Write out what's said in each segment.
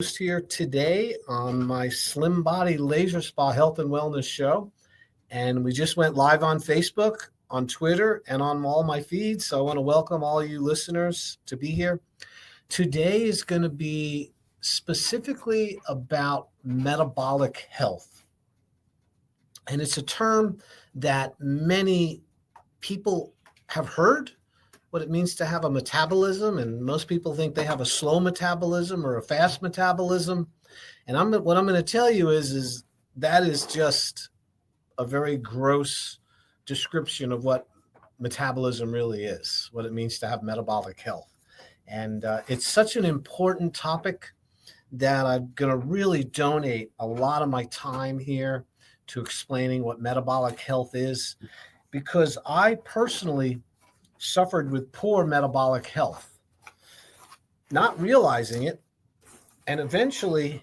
Here today on my Slim Body Laser Spa Health and Wellness Show. And we just went live on Facebook, on Twitter, and on all my feeds. So I want to welcome all you listeners to be here. Today is going to be specifically about metabolic health. And it's a term that many people have heard, what it means to have a metabolism, and most people think they have a slow metabolism or a fast metabolism. And what I'm going to tell you is that is just a very gross description of what metabolism really is, what it means to have metabolic health. And it's such an important topic that I'm going to really donate a lot of my time here to explaining what metabolic health is, because I personally suffered with poor metabolic health, not realizing it. And eventually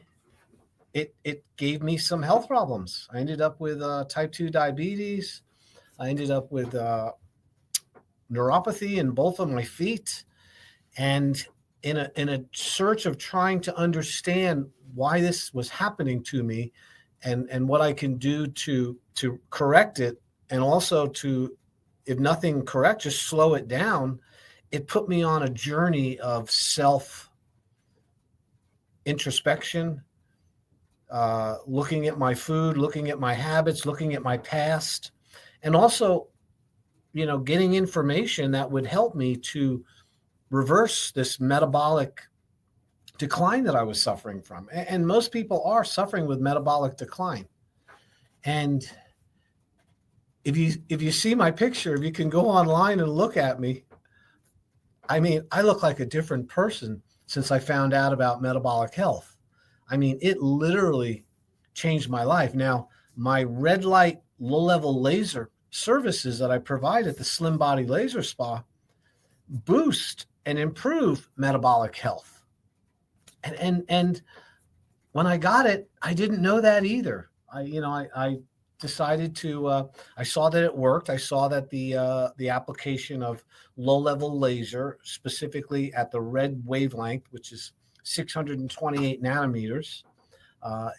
it gave me some health problems. I ended up with type 2 diabetes. I ended up with neuropathy in both of my feet. And in a search of trying to understand why this was happening to me and what I can do to correct it, and also to, if nothing correct, just slow it down, it put me on a journey of self introspection, looking at my food, looking at my habits, looking at my past, and also, getting information that would help me to reverse this metabolic decline that I was suffering from. And most people are suffering with metabolic decline. And if you see my picture, if you can go online and look at me, I mean, I look like a different person since I found out about metabolic health. I mean, it literally changed my life. Now, my red light, low level laser services that I provide at the Slim Body Laser Spa boost and improve metabolic health. And when I got it, I didn't know that either. I decided to, I saw that it worked. I saw that the application of low-level laser, specifically at the red wavelength, which is 628 nanometers,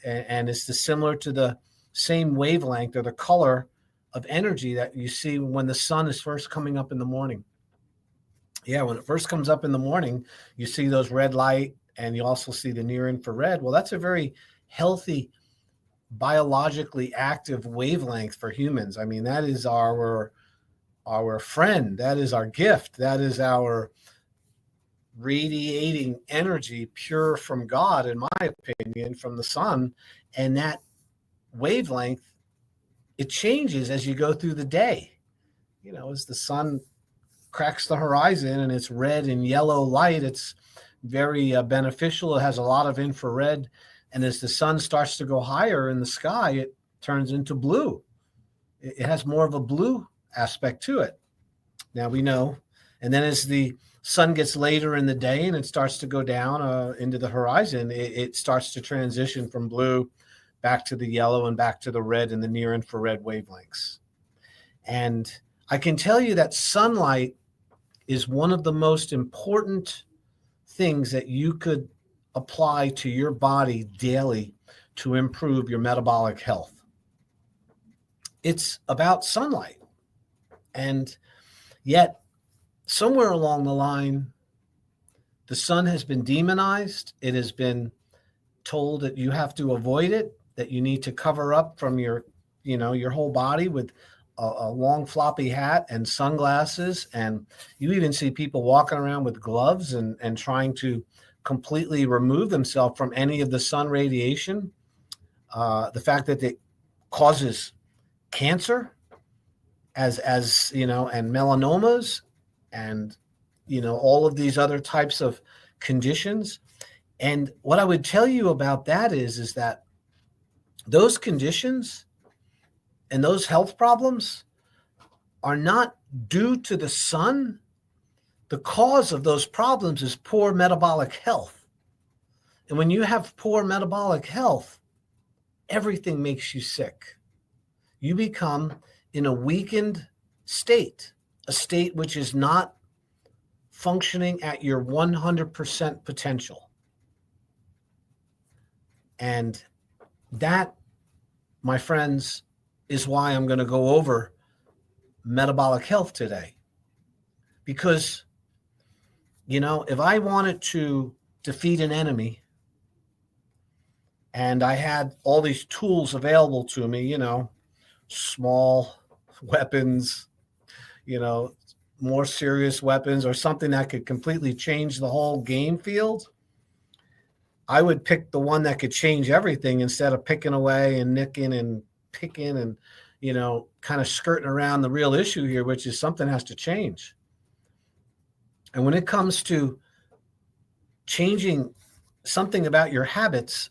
and it's similar to the same wavelength or the color of energy that you see when the sun is first coming up in the morning. Yeah, when it first comes up in the morning, you see those red light, and you also see the near infrared. Well, that's a very healthy, biologically active wavelength for humans. I mean, that is our friend. That is our gift. That is our radiating energy, pure from God, in my opinion, from the sun. And that wavelength, it changes as you go through the day. As the sun cracks the horizon and it's red and yellow light, it's very beneficial. It has a lot of infrared. And as the sun starts to go higher in the sky, it turns into blue. It has more of a blue aspect to it. Now we know. And then as the sun gets later in the day and it starts to go down into the horizon, it starts to transition from blue back to the yellow and back to the red and the near infrared wavelengths. And I can tell you that sunlight is one of the most important things that you could apply to your body daily to improve your metabolic health. It's about sunlight. And yet, somewhere along the line, the sun has been demonized. It has been told that you have to avoid it, that you need to cover up from your whole body with a long floppy hat and sunglasses. And you even see people walking around with gloves and trying to completely remove themselves from any of the sun radiation. The fact that it causes cancer and melanomas and, all of these other types of conditions. And what I would tell you about that is that those conditions and those health problems are not due to the sun. The cause of those problems is poor metabolic health. And when you have poor metabolic health, everything makes you sick. You become in a weakened state, a state which is not functioning at your 100% potential. And that, my friends, is why I'm going to go over metabolic health today. Because, if I wanted to defeat an enemy and I had all these tools available to me, small weapons, more serious weapons, or something that could completely change the whole game field, I would pick the one that could change everything instead of picking away and nicking and picking and, kind of skirting around the real issue here, which is something has to change. And when it comes to changing something about your habits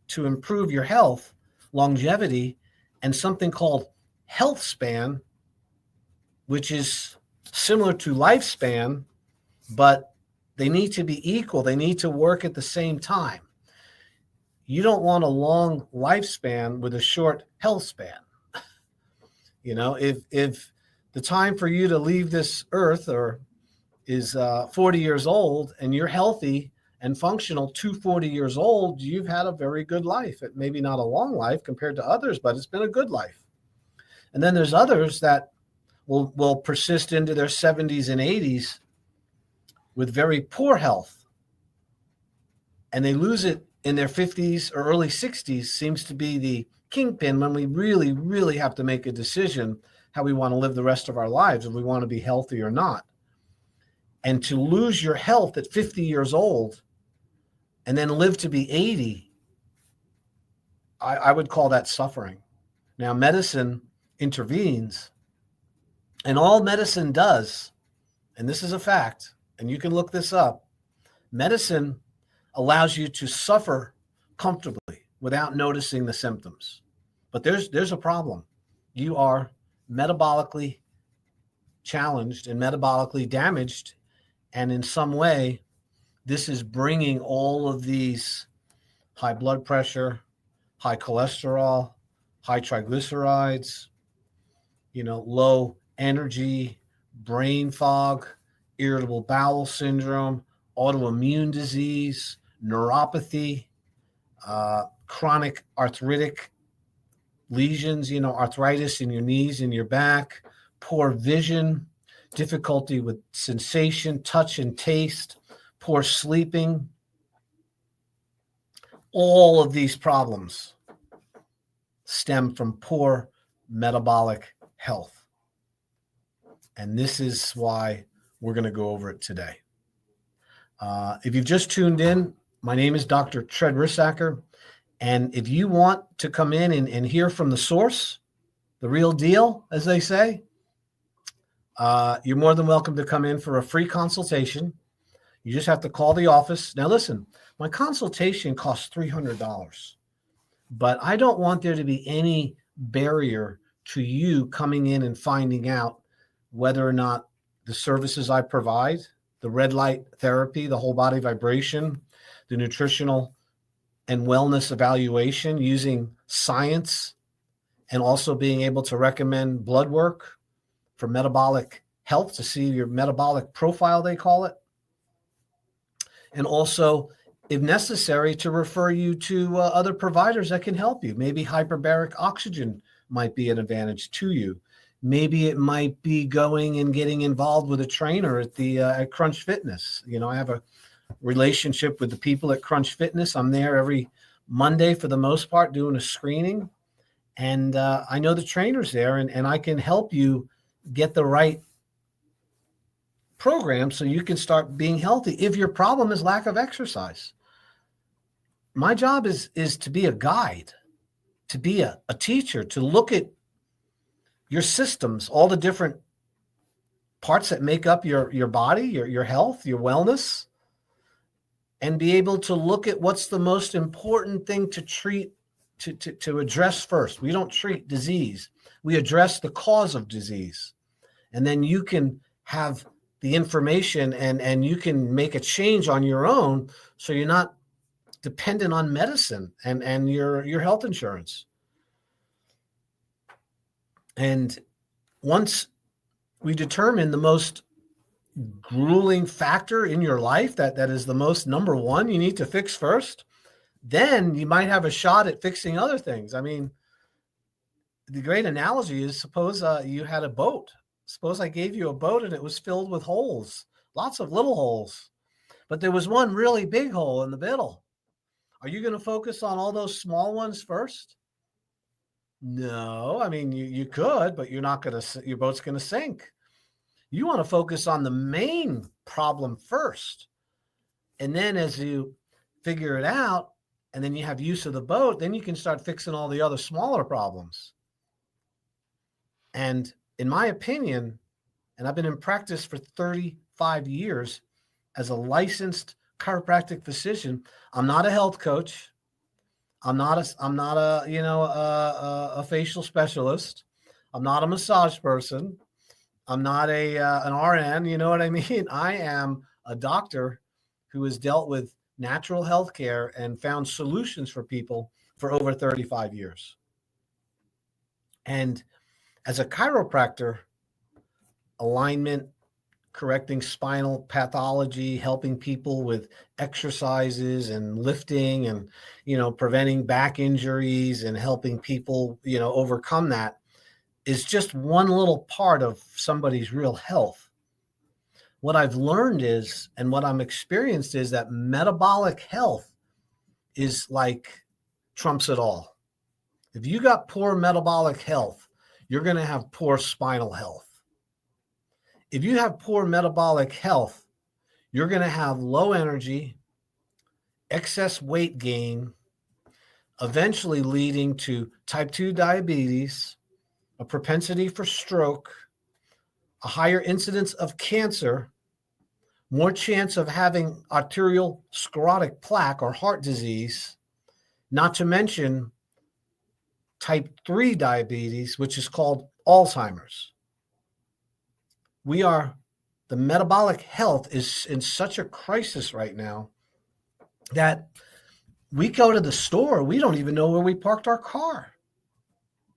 to improve your health, longevity, and something called health span, which is similar to lifespan, but they need to be equal. They need to work at the same time. You don't want a long lifespan with a short health span. If the time for you to leave this earth is 40 years old and you're healthy and functional to 40 years old, you've had a very good life. It maybe not a long life compared to others, but it's been a good life. And then there's others that will persist into their 70s and 80s with very poor health. And they lose it in their 50s or early 60s, seems to be the kingpin when we really, really have to make a decision how we want to live the rest of our lives, if we want to be healthy or not. And to lose your health at 50 years old and then live to be 80, I would call that suffering. Now, medicine intervenes, and all medicine does, and this is a fact, and you can look this up, medicine allows you to suffer comfortably without noticing the symptoms. But there's a problem. You are metabolically challenged and metabolically damaged, and in some way, this is bringing all of these high blood pressure, high cholesterol, high triglycerides, low energy, brain fog, irritable bowel syndrome, autoimmune disease, neuropathy, chronic arthritic lesions, arthritis in your knees and your back, poor vision, difficulty with sensation, touch, and taste, poor sleeping. All of these problems stem from poor metabolic health. And this is why we're going to go over it today. If you've just tuned in, my name is Dr. Tread Rissacker. And if you want to come in and hear from the source, the real deal, as they say, you're more than welcome to come in for a free consultation. You just have to call the office. Now, listen, my consultation costs $300, but I don't want there to be any barrier to you coming in and finding out whether or not the services I provide, the red light therapy, the whole body vibration, the nutritional and wellness evaluation using science, and also being able to recommend blood work for metabolic health to see your metabolic profile, they call it. And also, if necessary, to refer you to other providers that can help you. Maybe hyperbaric oxygen might be an advantage to you. Maybe it might be going and getting involved with a trainer at Crunch Fitness. I have a relationship with the people at Crunch Fitness. I'm there every Monday for the most part doing a screening. And I know the trainers there, and I can help you get the right program so you can start being healthy if your problem is lack of exercise. My job is to be a guide, to be a teacher, to look at your systems, all the different parts that make up your body, your health, your wellness, and be able to look at what's the most important thing to treat, to address first. We don't treat disease. We address the cause of disease. And then you can have the information and you can make a change on your own so you're not dependent on medicine and your health insurance. And once we determine the most grueling factor in your life that is the most number one you need to fix first, then you might have a shot at fixing other things. I mean, the great analogy is, suppose you had a boat. Suppose I gave you a boat and it was filled with holes, lots of little holes, but there was one really big hole in the middle. Are you going to focus on all those small ones first? No, I mean, you could, but you're not going to, your boat's going to sink. You want to focus on the main problem first. And then as you figure it out, and then you have use of the boat, then you can start fixing all the other smaller problems. And in my opinion, and I've been in practice for 35 years as a licensed chiropractic physician, I'm not a health coach. I'm not a facial specialist. I'm not a massage person. I'm not an RN. You know what I mean? I am a doctor who has dealt with natural health care and found solutions for people for over 35 years. And as a chiropractor, alignment, correcting spinal pathology, helping people with exercises and lifting and, preventing back injuries and helping people, overcome that is just one little part of somebody's real health. What I've learned is, and what I'm experienced is, that metabolic health is like trumps it all. If you got poor metabolic health, you're going to have poor spinal health. If you have poor metabolic health, you're going to have low energy, excess weight gain, eventually leading to type 2 diabetes, a propensity for stroke, a higher incidence of cancer, more chance of having arterial sclerotic plaque or heart disease, not to mention type 3 diabetes, which is called Alzheimer's. The metabolic health is in such a crisis right now that we go to the store, we don't even know where we parked our car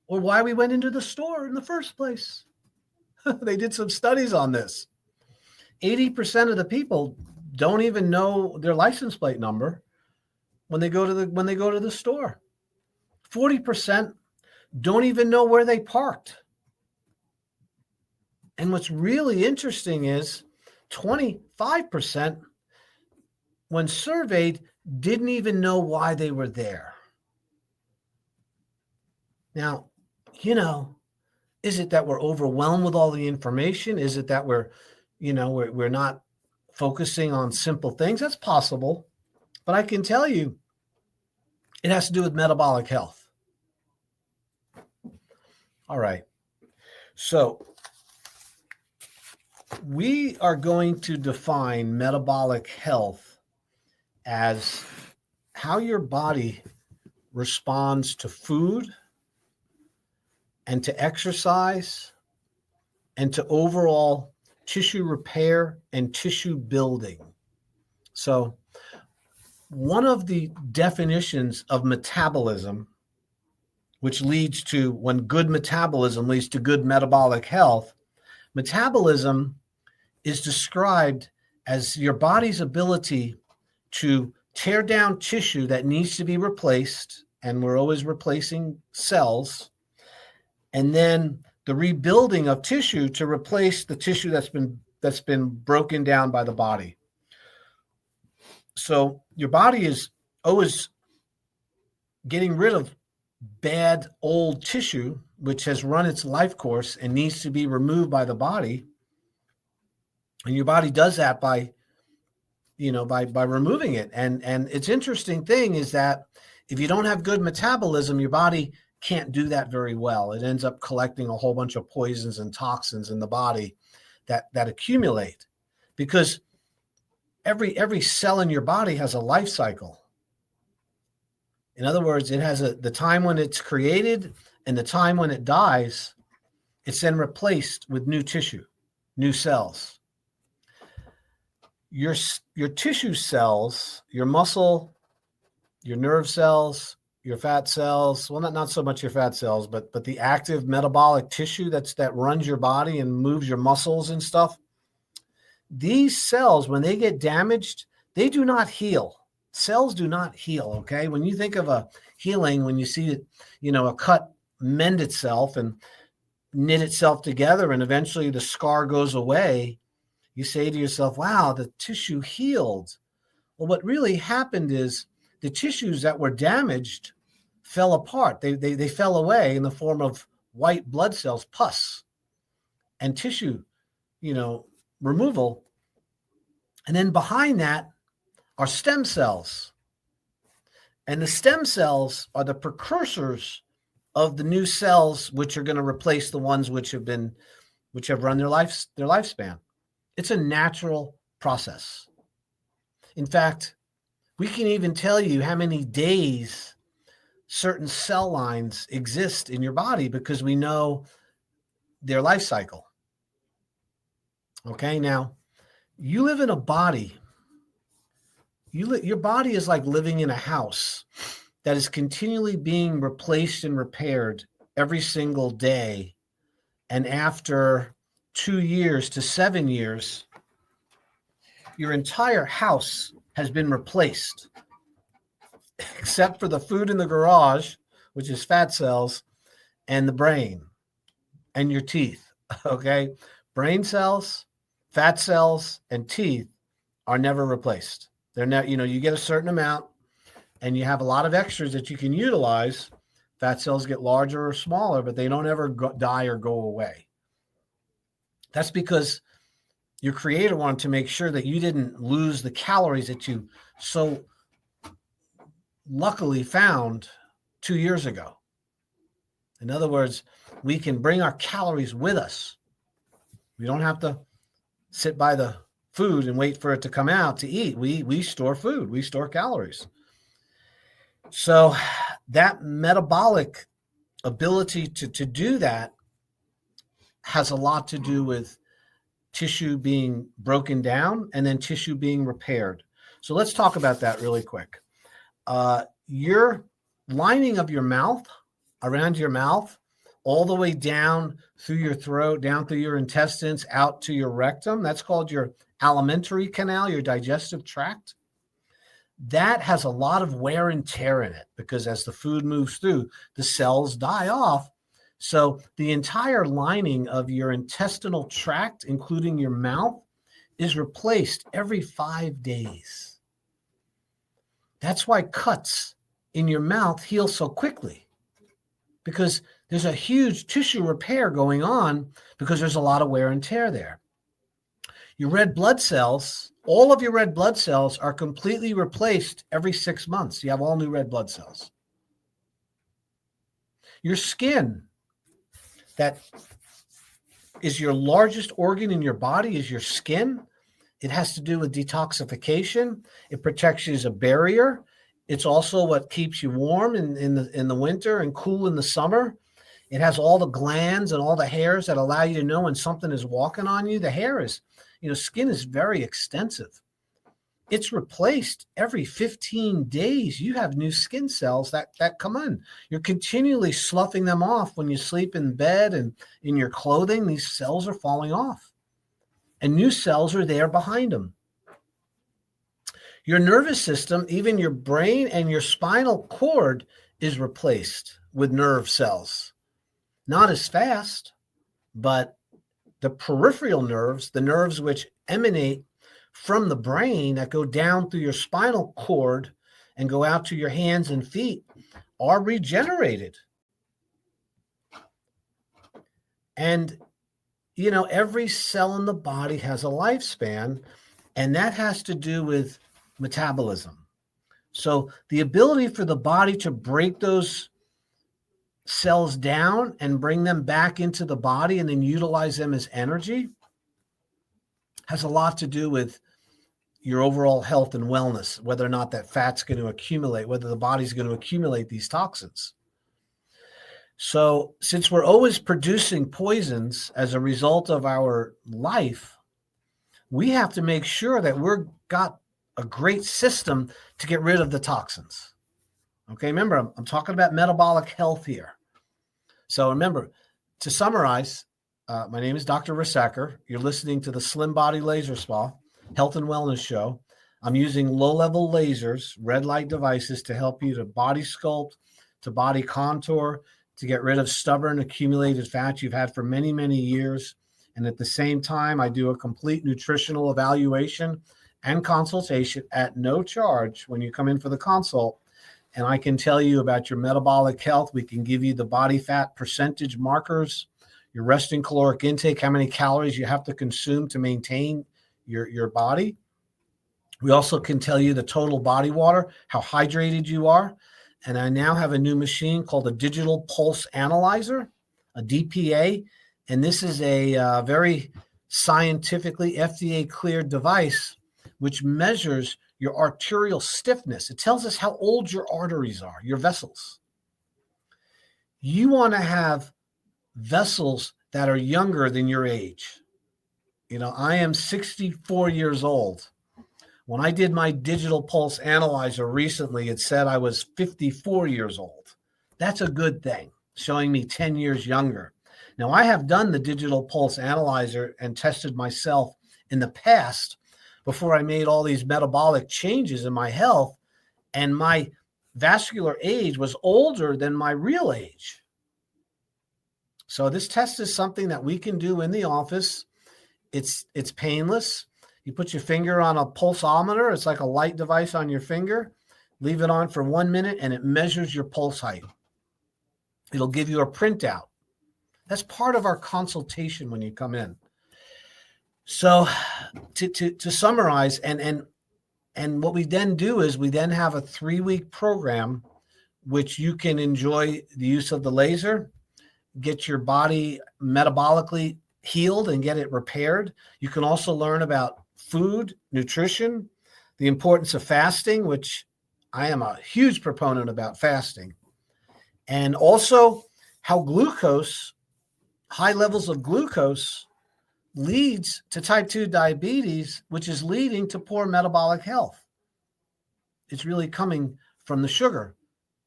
or why we went into the store in the first place. They did some studies on this. 80% of the people don't even know their license plate number when they go to the store. 40% don't even know where they parked. And what's really interesting is 25%, when surveyed, didn't even know why they were there. Now, is it that we're overwhelmed with all the information? Is it that we're not focusing on simple things? That's possible. But I can tell you, it has to do with metabolic health. All right. So we are going to define metabolic health as how your body responds to food and to exercise and to overall tissue repair and tissue building. So one of the definitions of metabolism, which leads to, when good metabolism leads to good metabolic health, metabolism is described as your body's ability to tear down tissue that needs to be replaced, and we're always replacing cells, and then the rebuilding of tissue to replace the tissue that's been broken down by the body. So your body is always getting rid of bad old tissue, which has run its life course and needs to be removed by the body. And your body does that by removing it. And it's interesting thing is that if you don't have good metabolism, your body can't do that very well. It ends up collecting a whole bunch of poisons and toxins in the body that accumulate, because every cell in your body has a life cycle. In other words, it has the time when it's created and the time when it dies. It's then replaced with new tissue, new cells. Your tissue cells, your muscle, your nerve cells, your fat cells, well, not so much your fat cells, but the active metabolic tissue that runs your body and moves your muscles and stuff. These cells, when they get damaged, they do not heal. Cells do not heal, okay? When you think of a healing, when you see it, a cut mend itself and knit itself together and eventually the scar goes away, you say to yourself, wow, the tissue healed. Well, what really happened is the tissues that were damaged fell apart. They fell away in the form of white blood cells, pus, and tissue, removal. And then behind that are stem cells. And the stem cells are the precursors of the new cells, which are going to replace the ones which have run their lifespan. It's a natural process. In fact, we can even tell you how many days certain cell lines exist in your body because we know their life cycle. Okay, now you live in a body. Your body is like living in a house that is continually being replaced and repaired every single day. And after 2 years to 7 years, your entire house has been replaced, except for the food in the garage, which is fat cells, and the brain and your teeth. Okay? Brain cells, fat cells, and teeth are never replaced. They're not, you get a certain amount and you have a lot of extras that you can utilize. Fat cells get larger or smaller, but they don't ever die or go away. That's because your creator wanted to make sure that you didn't lose the calories that you so luckily found 2 years ago. In other words, we can bring our calories with us. We don't have to sit by the food and wait for it to come out to eat. We store food. We store calories. So that metabolic ability to do that has a lot to do with tissue being broken down and then tissue being repaired. So let's talk about that really quick. Your lining of your mouth, around your mouth, all the way down through your throat, down through your intestines, out to your rectum, that's called your alimentary canal, your digestive tract. That has a lot of wear and tear in it because as the food moves through, the cells die off. So the entire lining of your intestinal tract, including your mouth, is replaced every 5 days. That's why cuts in your mouth heal so quickly, because there's a huge tissue repair going on because there's a lot of wear and tear there. Your red blood cells, all of your red blood cells are completely replaced every 6 months. You have all new red blood cells. Your skin, that is your largest organ in your body, is your skin. It has to do with detoxification. It protects you as a barrier. It's also what keeps you warm in the winter and cool in the summer. It has all the glands and all the hairs that allow you to know when something is walking on you. The hair is, skin is very extensive. It's replaced every 15 days. You have new skin cells that come in. You're continually sloughing them off when you sleep in bed and in your clothing. These cells are falling off. And new cells are there behind them. Your nervous system, even your brain and your spinal cord, is replaced with nerve cells. Not as fast, but the peripheral nerves, the nerves which emanate from the brain that go down through your spinal cord and go out to your hands and feet, are regenerated. And, every cell in the body has a lifespan, and that has to do with metabolism. So the ability for the body to break those cells down and bring them back into the body and then utilize them as energy has a lot to do with your overall health and wellness, whether or not that fat's going to accumulate, whether the body's going to accumulate these toxins. So since we're always producing poisons as a result of our life, we have to make sure that we've got a great system to get rid of the toxins. Okay, remember, I'm talking about metabolic health here. So remember, to summarize, my name is Dr. Risacker. You're listening to the Slim Body Laser Spa Health and Wellness Show. I'm using low-level lasers, red light devices to help you to body sculpt, to body contour, to get rid of stubborn accumulated fat you've had for many, many years. And at the same time, I do a complete nutritional evaluation and consultation at no charge when you come in for the consult. And I can tell you about your metabolic health. We can give you the body fat percentage markers, your resting caloric intake, how many calories you have to consume to maintain your body. We also can tell you the total body water, how hydrated you are. And I now have a new machine called a digital pulse analyzer, a DPA. And this is a very scientifically FDA cleared device, which measures your arterial stiffness. It tells us how old your arteries are, your vessels. You want to have vessels that are younger than your age. You know, I am 64 years old. When I did my digital pulse analyzer recently, it said I was 54 years old. That's a good thing, showing me 10 years younger. Now, I have done the digital pulse analyzer and tested myself in the past before I made all these metabolic changes in my health, and my vascular age was older than my real age. So this test is something that we can do in the office. It's painless. You put your finger on a pulsometer. It's like a light device on your finger. Leave it on for 1 minute, and it measures your pulse height. It'll give you a printout. That's part of our consultation when you come in. So to summarize, and what we then do is we then have a 3-week program, which you can enjoy the use of the laser, get your body metabolically healed and get it repaired. You can also learn about food, nutrition, the importance of fasting, which I am a huge proponent about fasting, and also how glucose, high levels of glucose, leads to type 2 diabetes, which is leading to poor metabolic health. It's really coming from the sugar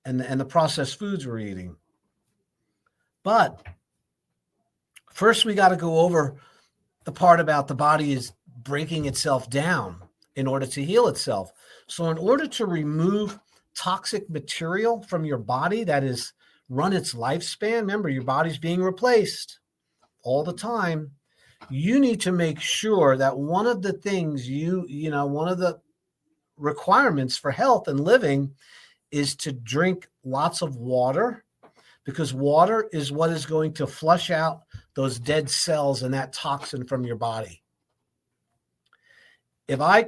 and the processed foods we're eating. But first, we got to go over the part about the body is breaking itself down in order to heal itself. So in order to remove toxic material from your body that is run its lifespan, remember, your body's being replaced all the time. You need to make sure that one of the things one of the requirements for health and living is to drink lots of water, because water is what is going to flush out those dead cells and that toxin from your body. If I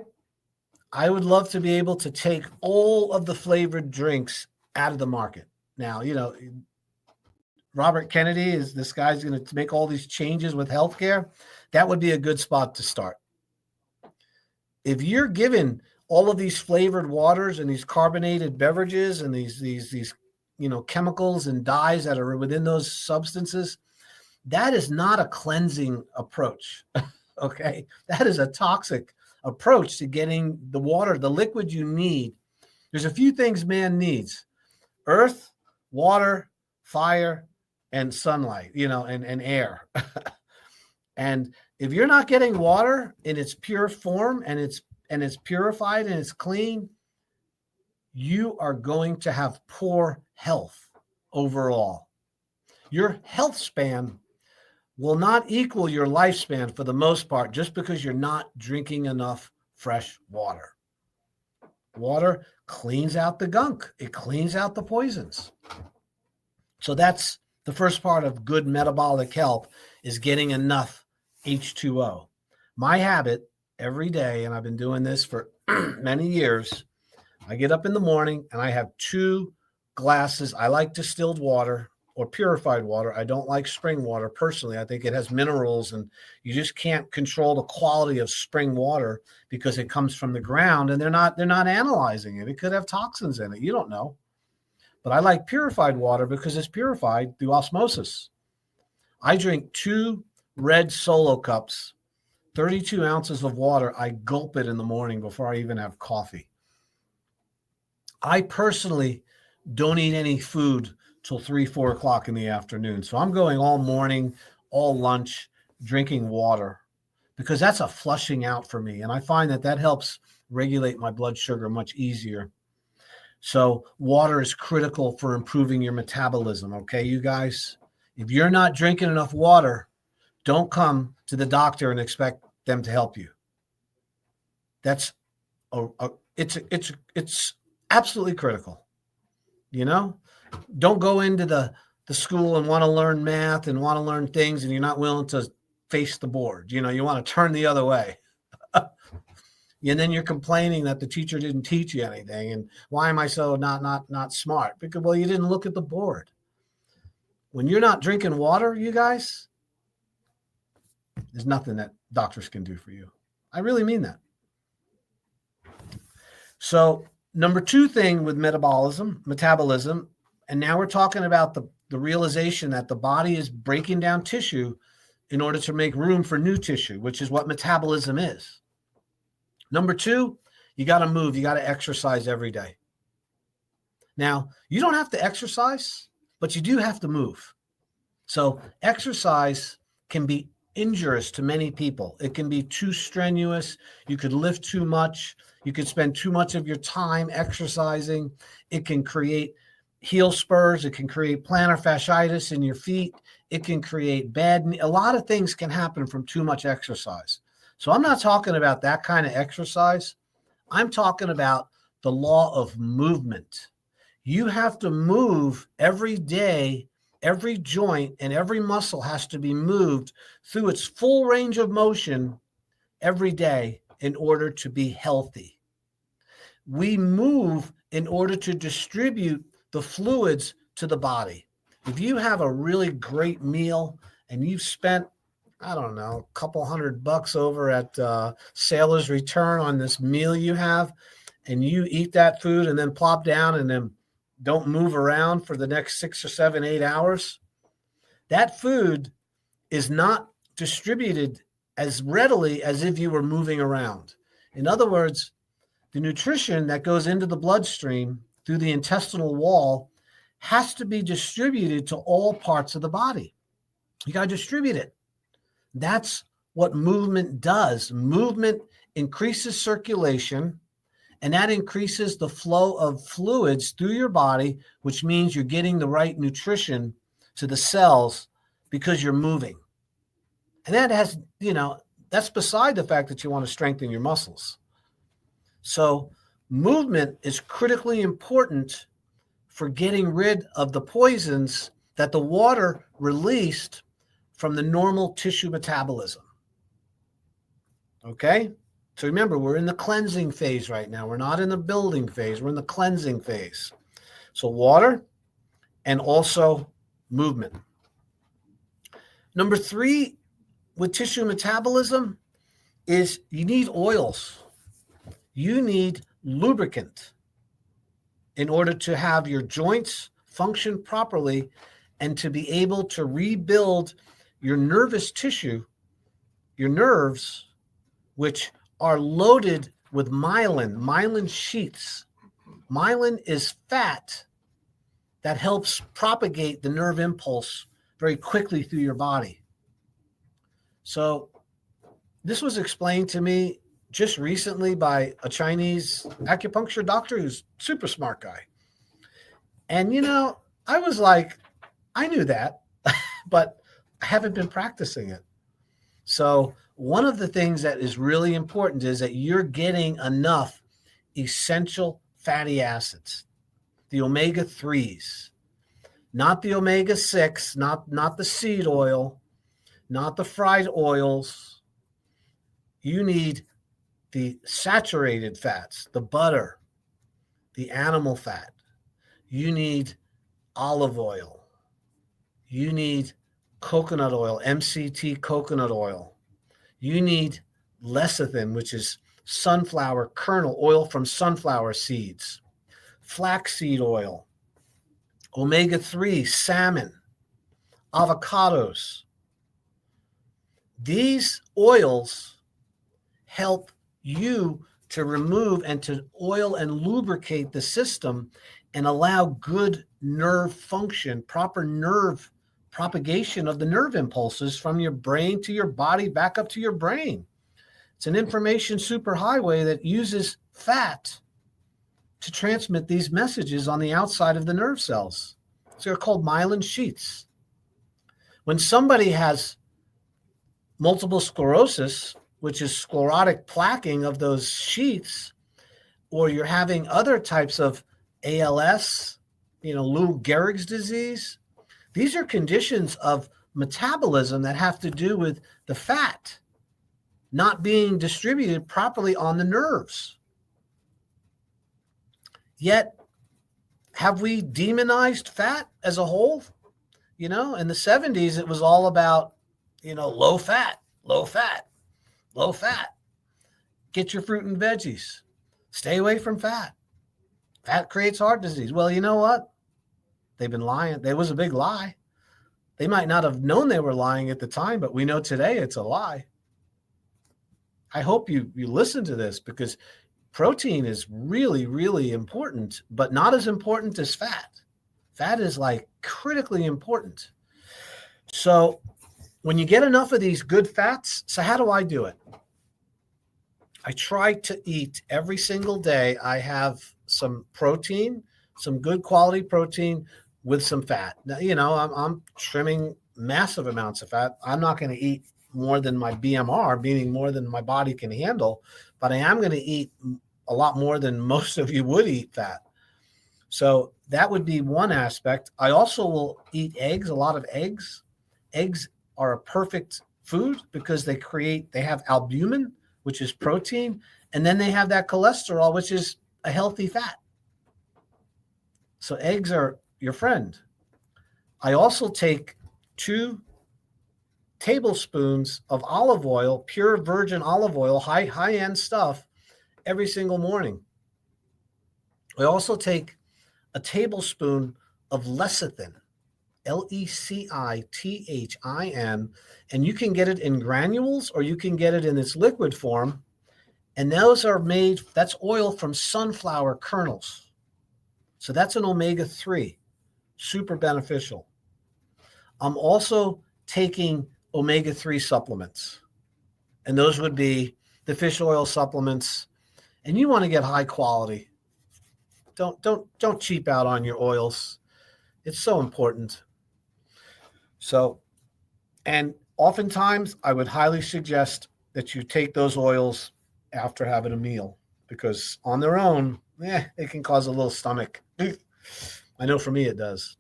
would love to be able to take all of the flavored drinks out of the market. Now, Robert Kennedy is this guy's going to make all these changes with healthcare. That would be a good spot to start. If you're given all of these flavored waters and these carbonated beverages and these chemicals and dyes that are within those substances, that is not a cleansing approach. Okay, that is a toxic approach to getting the water, the liquid you need. There's a few things man needs: earth, water, fire, and sunlight, and air. And if you're not getting water in its pure form and it's purified and it's clean, you are going to have poor health overall. Your health span will not equal your lifespan for the most part, just because you're not drinking enough fresh water. Water cleans out the gunk. It cleans out the poisons. So that's the first part of good metabolic health, is getting enough H2O. My habit every day, and I've been doing this for many years, I get up in the morning and I have 2 glasses. I like distilled water or purified water. I don't like spring water personally. I think it has minerals, and you just can't control the quality of spring water because it comes from the ground and they're not analyzing it. It could have toxins in it. You don't know. But I like purified water because it's purified through osmosis. I drink 2 red Solo cups, 32 ounces of water. I gulp it in the morning before I even have coffee. I personally don't eat any food till 3-4 o'clock in the afternoon. So I'm going all morning, all lunch, drinking water, because that's a flushing out for me. And I find that helps regulate my blood sugar much easier. So water is critical for improving your metabolism. Okay, you guys, if you're not drinking enough water, don't come to the doctor and expect them to help you. That's it's absolutely critical. You know, don't go into the school and want to learn math and want to learn things, and you're not willing to face the board. You know, you want to turn the other way. And then you're complaining that the teacher didn't teach you anything. And why am I so not smart? Because, well, you didn't look at the board. When you're not drinking water, you guys, there's nothing that doctors can do for you. I really mean that. So number 2 thing with metabolism, and now we're talking about the realization that the body is breaking down tissue in order to make room for new tissue, which is what metabolism is. Number 2, you got to move. You got to exercise every day. Now, you don't have to exercise, but you do have to move. So exercise can be injurious to many people. It can be too strenuous. You could lift too much. You could spend too much of your time exercising. It can create heel spurs. It can create plantar fasciitis in your feet. It can create a lot of things can happen from too much exercise. So I'm not talking about that kind of exercise. I'm talking about the law of movement. You have to move every day. Every joint and every muscle has to be moved through its full range of motion every day in order to be healthy. We move in order to distribute the fluids to the body. If you have a really great meal and you've spent, I don't know, a couple $100 over at Sailor's Return on this meal you have, and you eat that food and then plop down and then don't move around for the next 6 or 7, 8 hours, that food is not distributed as readily as if you were moving around. In other words, the nutrition that goes into the bloodstream through the intestinal wall has to be distributed to all parts of the body. You got to distribute it. That's what movement does. Movement increases circulation, and that increases the flow of fluids through your body, which means you're getting the right nutrition to the cells because you're moving. And that has, that's beside the fact that you want to strengthen your muscles. So movement is critically important for getting rid of the poisons that the water released from the normal tissue metabolism. Okay? So remember, we're in the cleansing phase right now. We're not in the building phase. We're in the cleansing phase. So water and also movement. Number 3 with tissue metabolism is you need oils. You need lubricant in order to have your joints function properly and to be able to rebuild your nervous tissue, your nerves, which are loaded with myelin sheaths. Myelin is fat that helps propagate the nerve impulse very quickly through your body. So this was explained to me just recently by a Chinese acupuncture doctor who's a super smart guy. And, I was like, I knew that, but I haven't been practicing it. So one of the things that is really important is that you're getting enough essential fatty acids, the omega-3s, not the omega-6, not the seed oil, not the fried oils. You need the saturated fats, the butter, the animal fat. You need olive oil. You need coconut oil, MCT coconut oil. You need lecithin, which is sunflower kernel, oil from sunflower seeds, flaxseed oil, omega-3, salmon, avocados. These oils help you to remove and to oil and lubricate the system and allow good nerve function, proper nerve propagation of the nerve impulses from your brain to your body back up to your brain. It's an information superhighway that uses fat to transmit these messages on the outside of the nerve cells. So they're called myelin sheaths. When somebody has multiple sclerosis, which is sclerotic plaquing of those sheaths, or you're having other types of ALS, Lou Gehrig's disease, these are conditions of metabolism that have to do with the fat not being distributed properly on the nerves. Yet, have we demonized fat as a whole? In the 70s, it was all about, low fat, low fat, low fat. Get your fruit and veggies. Stay away from fat. Fat creates heart disease. Well, you know what? They've been lying. There was a big lie. They might not have known they were lying at the time, but we know today it's a lie. I hope you listen to this, because protein is really, really important, but not as important as fat. Fat is like critically important. So when you get enough of these good fats, so how do I do it? I try to eat every single day. I have some protein, some good quality protein with some fat. Now, I'm trimming massive amounts of fat. I'm not going to eat more than my BMR, meaning more than my body can handle, but I am going to eat a lot more than most of you would eat fat. So that would be one aspect. I also will eat eggs, a lot of eggs. Eggs are a perfect food because they have albumin, which is protein, and then they have that cholesterol, which is a healthy fat. So eggs are your friend. I also take 2 tablespoons of olive oil, pure virgin olive oil, high-end stuff, every single morning. I also take a tablespoon of lecithin, Lecithin, and you can get it in granules or you can get it in its liquid form. And those are that's oil from sunflower kernels. So that's an omega-3, super beneficial. I'm also taking omega-3 supplements, and those would be the fish oil supplements. And you want to get high quality. Don't cheap out on your oils. It's so important. So, and oftentimes I would highly suggest that you take those oils after having a meal, because on their own, it can cause a little stomach. I know for me it does.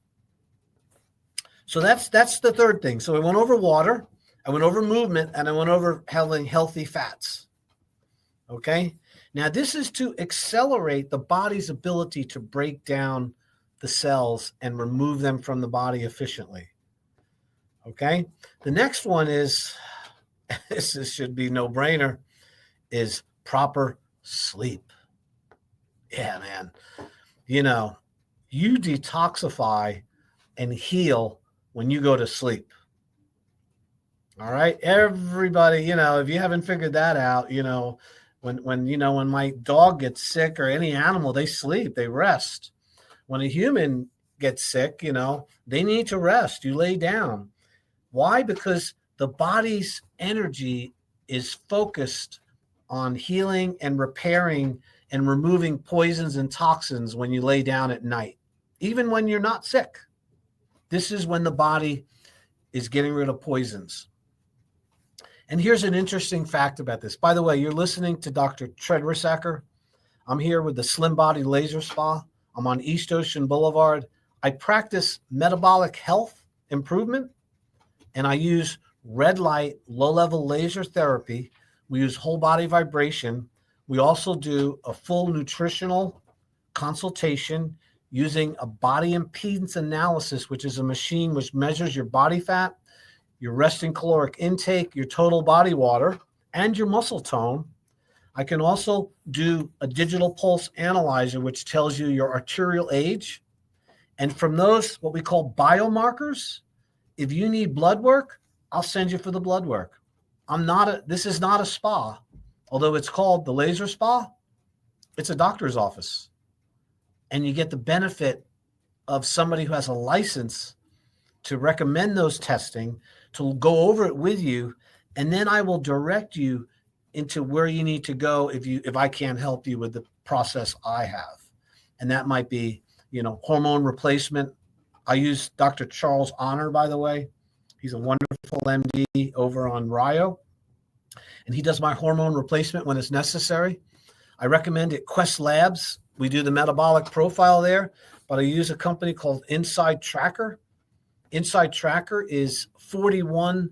So that's the third thing. So I went over water, I went over movement, and I went over having healthy fats. Okay? Now, this is to accelerate the body's ability to break down the cells and remove them from the body efficiently. Okay? The next one is, this should be no-brainer, is proper sleep. Yeah, man. You detoxify and heal when you go to sleep. All right? Everybody, if you haven't figured that out, when my dog gets sick, or any animal, they sleep, they rest. When a human gets sick, they need to rest. You lay down. Why? Because the body's energy is focused on healing and repairing and removing poisons and toxins when you lay down at night, even when you're not sick. This is when the body is getting rid of poisons. And here's an interesting fact about this. By the way, you're listening to Dr. Treadrisacker. I'm here with the Slim Body Laser Spa. I'm on East Ocean Boulevard. I practice metabolic health improvement, and I use red light, low-level laser therapy. We use whole body vibration. We also do a full nutritional consultation using a body impedance analysis, which is a machine which measures your body fat, your resting caloric intake, your total body water, and your muscle tone. I can also do a digital pulse analyzer, which tells you your arterial age. And from those, what we call biomarkers, if you need blood work, I'll send you for the blood work. This is not a spa, although it's called the laser spa. It's a doctor's office. And you get the benefit of somebody who has a license to recommend those testing, to go over it with you, and then I will direct you into where you need to go if I can't help you with the process I have. And that might be, hormone replacement. I use Dr. Charles Honor, by the way. He's a wonderful MD over on Rio, and he does my hormone replacement when it's necessary. I recommend it Quest Labs. We do the metabolic profile there, but I use a company called Inside Tracker. Inside Tracker is 41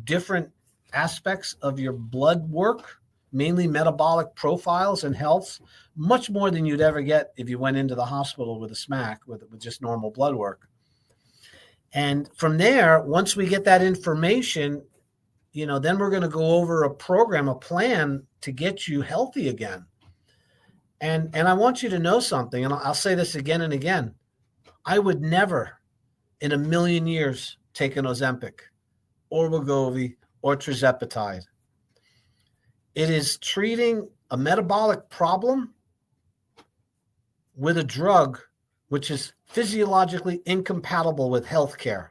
different aspects of your blood work, mainly metabolic profiles and health, much more than you'd ever get if you went into the hospital with a SMAC, with just normal blood work. And from there, once we get that information, then we're going to go over a program, a plan to get you healthy again. And I want you to know something, and I'll say this again and again. I would never in a million years take an Ozempic or Wegovy or tirzepatide. It is treating a metabolic problem with a drug which is physiologically incompatible with healthcare.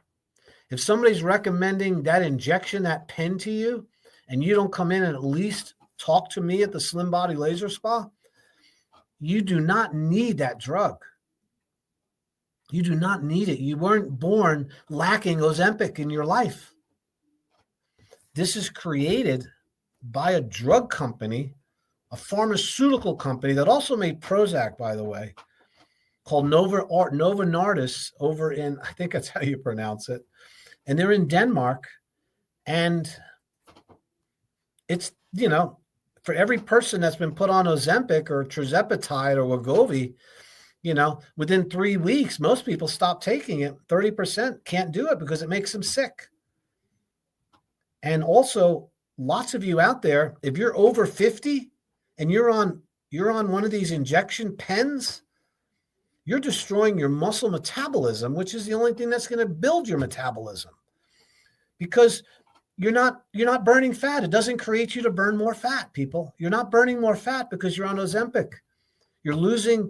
If somebody's recommending that injection, that pen to you, and you don't come in and at least talk to me at the Slim Body Laser Spa, you do not need that drug. You do not need it. You weren't born lacking Ozempic in your life. This is created by a drug company, a pharmaceutical company that also made Prozac, by the way, called Novo Nordisk over in, I think that's how you pronounce it. And they're in Denmark. And it's, for every person that's been put on Ozempic or tirzepatide or Wegovy, within 3 weeks, most people stop taking it. 30% can't do it because it makes them sick. And also, lots of you out there, if you're over 50 and you're on one of these injection pens, you're destroying your muscle metabolism, which is the only thing that's going to build your metabolism, because you're not burning fat. It doesn't create you to burn more fat, people. You're not burning more fat because you're on Ozempic. You're losing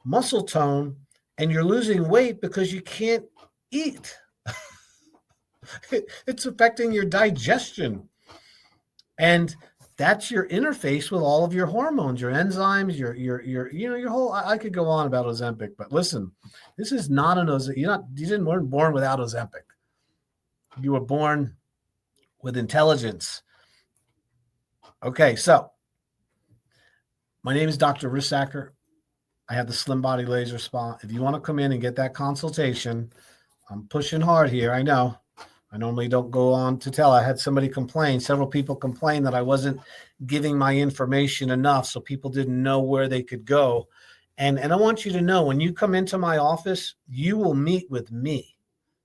muscle tone and you're losing weight because you can't eat. It's affecting your digestion. And that's your interface with all of your hormones, your enzymes, your whole, I could go on about Ozempic, but listen, this is not an Ozempic. You weren't born without Ozempic. You were born with intelligence. Okay, so my name is Dr. Rissacker. I have the Slim Body Laser Spa. If you want to come in and get that consultation, I'm pushing hard here. I know. I normally don't go on to tell. I had several people complain that I wasn't giving my information enough, so people didn't know where they could go. And I want you to know, when you come into my office, you will meet with me.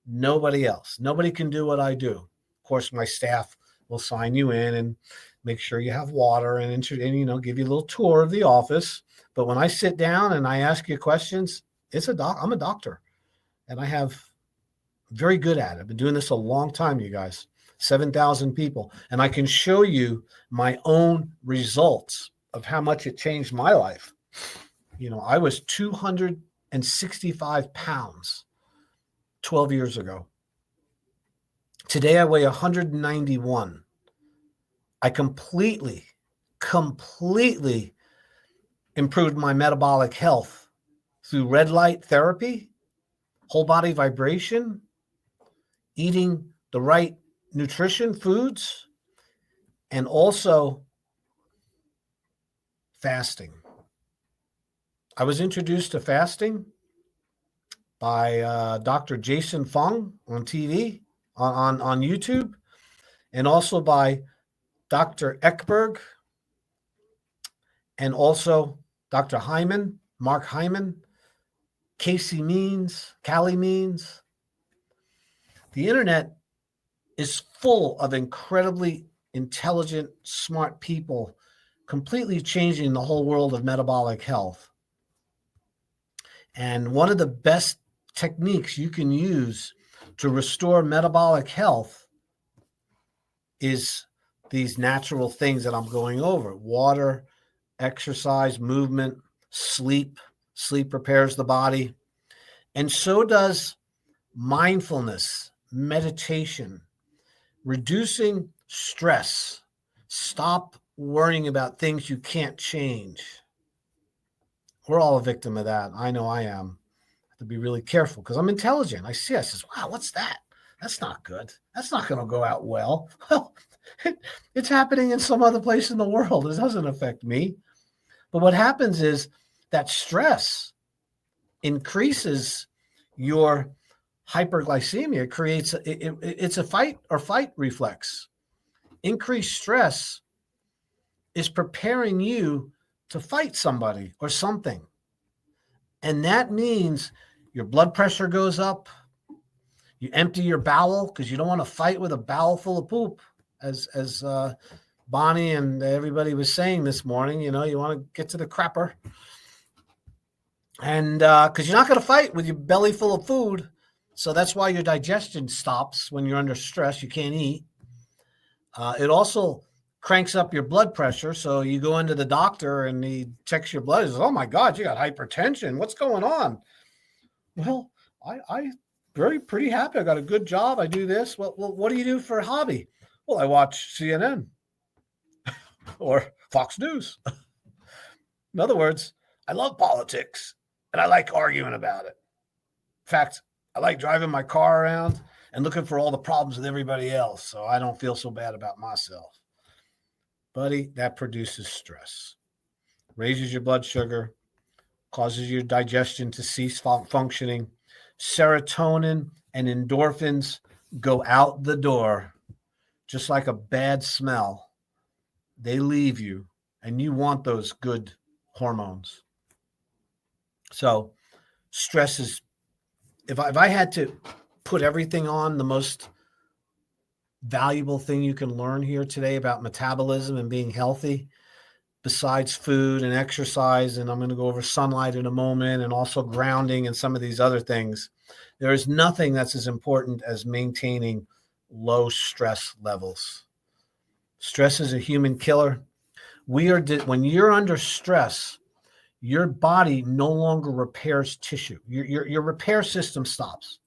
Nobody else. Nobody can do what I do. Of course, my staff will sign you in and make sure you have water and give you a little tour of the office. But when I sit down and I ask you questions, I'm a doctor, and I have very good at it. I've been doing this a long time, you guys, 7,000 people. And I can show you my own results of how much it changed my life. I was 265 pounds 12 years ago. Today I weigh 191. I completely improved my metabolic health through red light therapy, whole body vibration, eating the right nutrition foods, and also fasting. I was introduced to fasting by Dr. Jason Fung on TV, on YouTube, and also by Dr. Ekberg, and also Dr. Hyman, Mark Hyman, Callie Means. The internet is full of incredibly intelligent, smart people, completely changing the whole world of metabolic health. And one of the best techniques you can use to restore metabolic health is these natural things that I'm going over: water, exercise, movement, sleep. Sleep repairs the body. And so does mindfulness, meditation, reducing stress, Stop worrying about things you can't change. We're all a victim of that. I know I am. I have to be really careful because I'm intelligent. I says, wow, what's that? That's not good. That's not going to go out well. Well, it's happening in some other place in the world. It doesn't affect me. But what happens is that stress increases your hyperglycemia. It's a fight or flight reflex. Increased stress is preparing you to fight somebody or something. And that means your blood pressure goes up. You empty your bowel because you don't want to fight with a bowel full of poop, as Bonnie and everybody was saying this morning. You want to get to the crapper. And because you're not going to fight with your belly full of food. So that's why your digestion stops when you're under stress. You can't eat. It also cranks up your blood pressure. So you go into the doctor and he checks your blood. He says, oh my God, you got hypertension. What's going on? Well, I pretty happy. I got a good job. I do this. Well, what do you do for a hobby? Well, I watch CNN or Fox News. In other words, I love politics and I like arguing about it. In fact, I like driving my car around and looking for all the problems with everybody else so I don't feel so bad about myself. Buddy, that produces stress, raises your blood sugar, causes your digestion to cease functioning. Serotonin and endorphins go out the door, just like a bad smell. They leave you, and you want those good hormones. So stress is, if I had to put everything on, the most valuable thing you can learn here today about metabolism and being healthy, besides food and exercise, and I'm going to go over sunlight in a moment, and also grounding and some of these other things, there is nothing that's as important as maintaining low stress levels. Stress is a human killer. When you're under stress, your body no longer repairs tissue. Your repair system stops.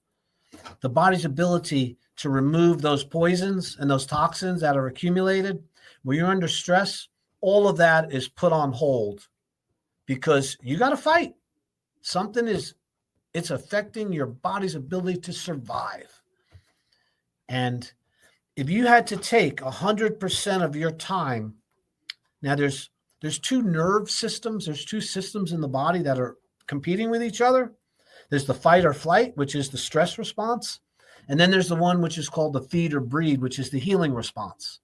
The body's ability to remove those poisons and those toxins that are accumulated, when you're under stress, all of that is put on hold because you got to fight. It's affecting your body's ability to survive. And if you had to take 100% of your time, now there's two nerve systems. There's two systems in the body that are competing with each other. There's the fight or flight, which is the stress response. And then there's the one which is called the feed or breed, which is the healing response.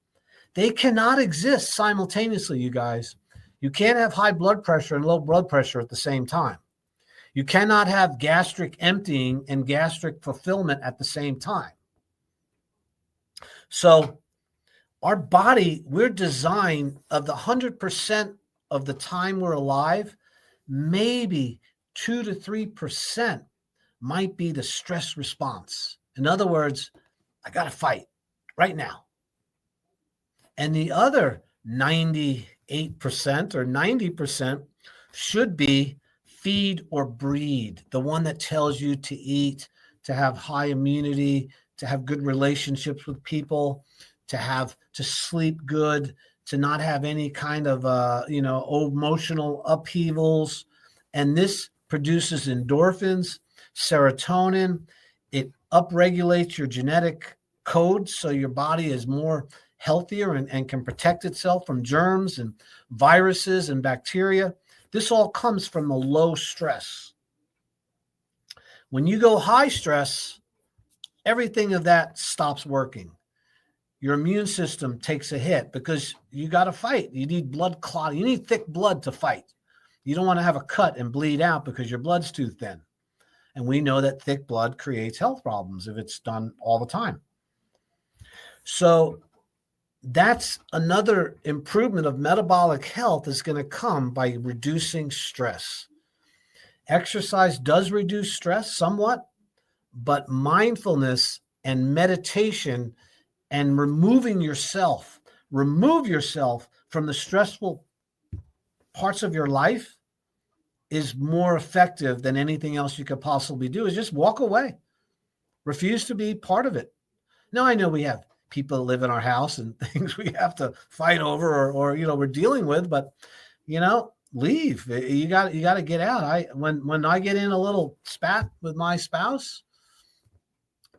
They cannot exist simultaneously, you guys. You can't have high blood pressure and low blood pressure at the same time. You cannot have gastric emptying and gastric fulfillment at the same time. So our body, we're designed, of the 100% of the time we're alive, maybe 2 to 3% might be the stress response. In other words, I got to fight right now. And the other 98% or 90% should be feed or breed, the one that tells you to eat, to have high immunity, to have good relationships with people, to sleep good, to not have any kind of emotional upheavals. And this produces endorphins, serotonin. It upregulates your genetic code so your body is more healthier and can protect itself from germs and viruses and bacteria. This all comes from the low stress. When you go high stress, everything of that stops working. Your immune system takes a hit because you got to fight. You need blood clot. You need thick blood to fight. You don't want to have a cut and bleed out because your blood's too thin. And we know that thick blood creates health problems if it's done all the time. So that's another improvement of metabolic health is going to come by reducing stress. Exercise does reduce stress somewhat, but mindfulness and meditation and remove yourself from the stressful parts of your life is more effective than anything else you could possibly do. Is just walk away. Refuse to be part of it. Now, I know we have people that live in our house and things we have to fight over or we're dealing with, but leave. You got to get out. When I get in a little spat with my spouse,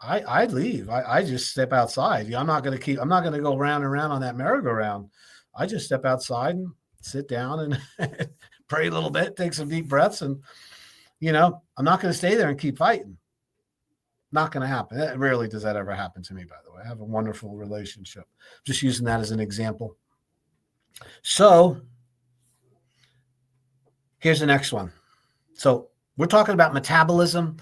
I leave. I just step outside. I'm not going to go round and round on that merry-go-round. I just step outside and sit down and pray a little bit, take some deep breaths. And, I'm not going to stay there and keep fighting. Not going to happen. Rarely does that ever happen to me, by the way. I have a wonderful relationship. Just using that as an example. So here's the next one. So we're talking about metabolism,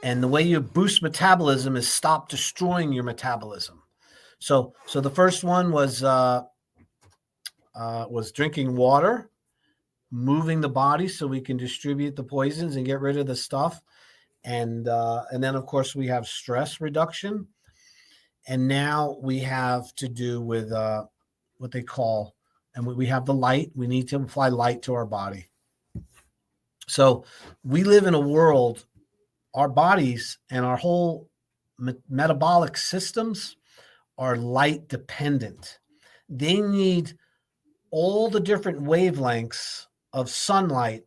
and the way you boost metabolism is stop destroying your metabolism. So the first one was drinking water, moving the body so we can distribute the poisons and get rid of the stuff. And then, of course, we have stress reduction. And now we have to do with what they call, and we have the light. We need to apply light to our body. So we live in a world, our bodies and our whole metabolic systems are light dependent. They need all the different wavelengths of sunlight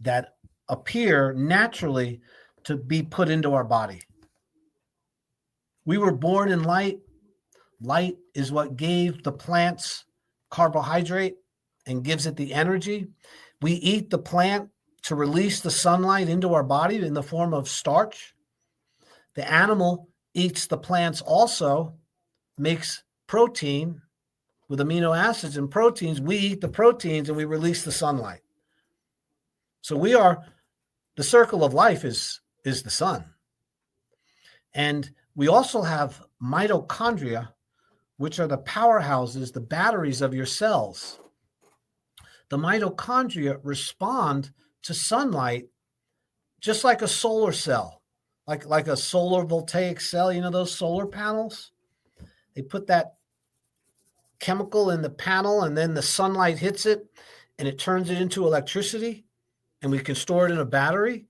that appear naturally to be put into our body. We were born in light. Light is what gave the plants carbohydrate and gives it the energy. We eat the plant to release the sunlight into our body in the form of starch. The animal eats the plants also, makes protein with amino acids and proteins. We eat the proteins and we release the sunlight. So the circle of life is the sun. And we also have mitochondria, which are the powerhouses, the batteries of your cells. The mitochondria respond to sunlight just like a solar cell, like a solar voltaic cell, those solar panels. They put that chemical in the panel and then the sunlight hits it and it turns it into electricity and we can store it in a battery.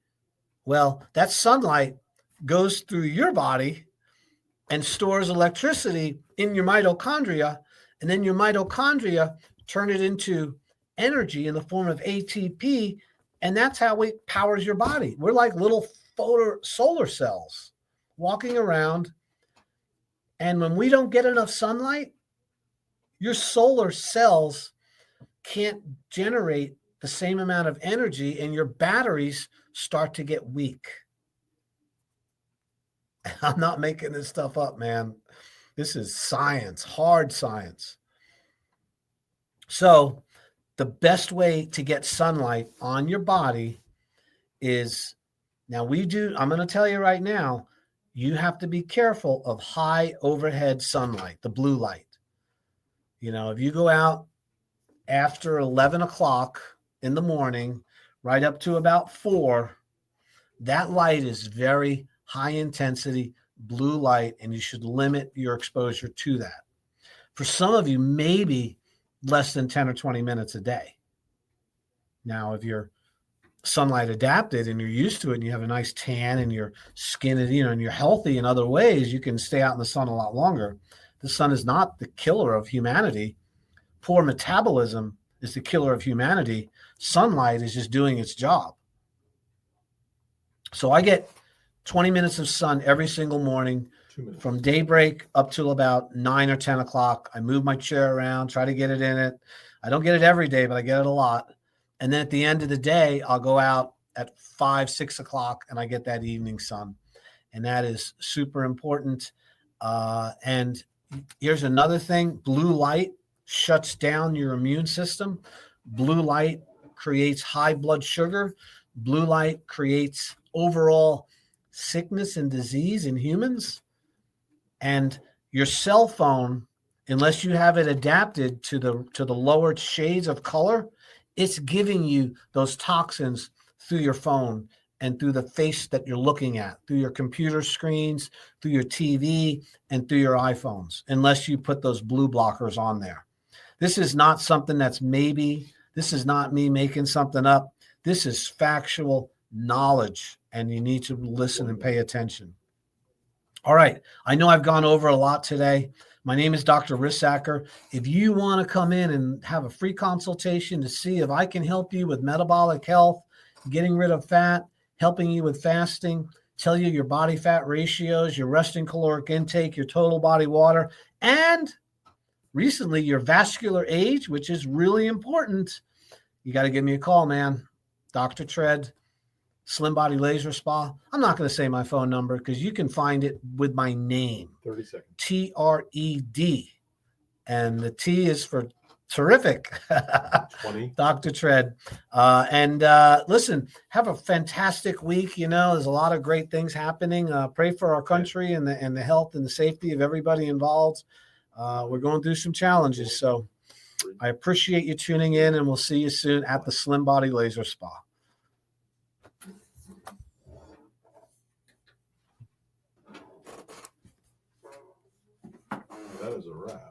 Well, that sunlight goes through your body and stores electricity in your mitochondria, and then your mitochondria turn it into energy in the form of ATP, and that's how it powers your body. We're like little solar cells walking around, and when we don't get enough sunlight, your solar cells can't generate the same amount of energy, and your batteries start to get weak. I'm not making this stuff up, man. This is science, hard science. So the best way to get sunlight on your body is, I'm going to tell you right now, you have to be careful of high overhead sunlight, the blue light. If you go out after 11 o'clock in the morning, right up to about 4, that light is very high intensity blue light, and you should limit your exposure to that. For some of you, maybe less than 10 or 20 minutes a day. Now, if you're sunlight adapted and you're used to it and you have a nice tan and your skin is, and you're healthy in other ways, you can stay out in the sun a lot longer. The sun is not the killer of humanity. Poor metabolism is the killer of humanity. Sunlight is just doing its job. So I get 20 minutes of sun every single morning from daybreak up till about 9 or 10 o'clock. I move my chair around, try to get it in it. I don't get it every day, but I get it a lot. And then at the end of the day, I'll go out at 5, 6 o'clock and I get that evening sun. And that is super important. And here's another thing. Blue light shuts down your immune system. Blue light creates high blood sugar. Blue light creates overall sickness and disease in humans. And your cell phone, unless you have it adapted to the lower shades of color, it's giving you those toxins through your phone and through the face that you're looking at, through your computer screens, through your TV, and through your iPhones, unless you put those blue blockers on there. This is not something that's maybe. This is not me making something up. This is factual knowledge, and you need to listen and pay attention. All right. I know I've gone over a lot today, My name is Dr. Rissacker. If you want to come in and have a free consultation to see if I can help you with metabolic health, getting rid of fat, helping you with fasting, tell you your body fat ratios, your resting caloric intake, your total body water, and recently your vascular age, which is really important, you got to give me a call, man. Dr. Tread, Slim Body Laser Spa. I'm not going to say my phone number because you can find it with my name. 30 seconds. TRED. And the T is for terrific. 20. Dr. Tread. Listen, have a fantastic week. You know, there's a lot of great things happening. Pray for our country and the health and the safety of everybody involved. We're going through some challenges. So I appreciate you tuning in, and we'll see you soon at the Slim Body Laser Spa. That is a wrap.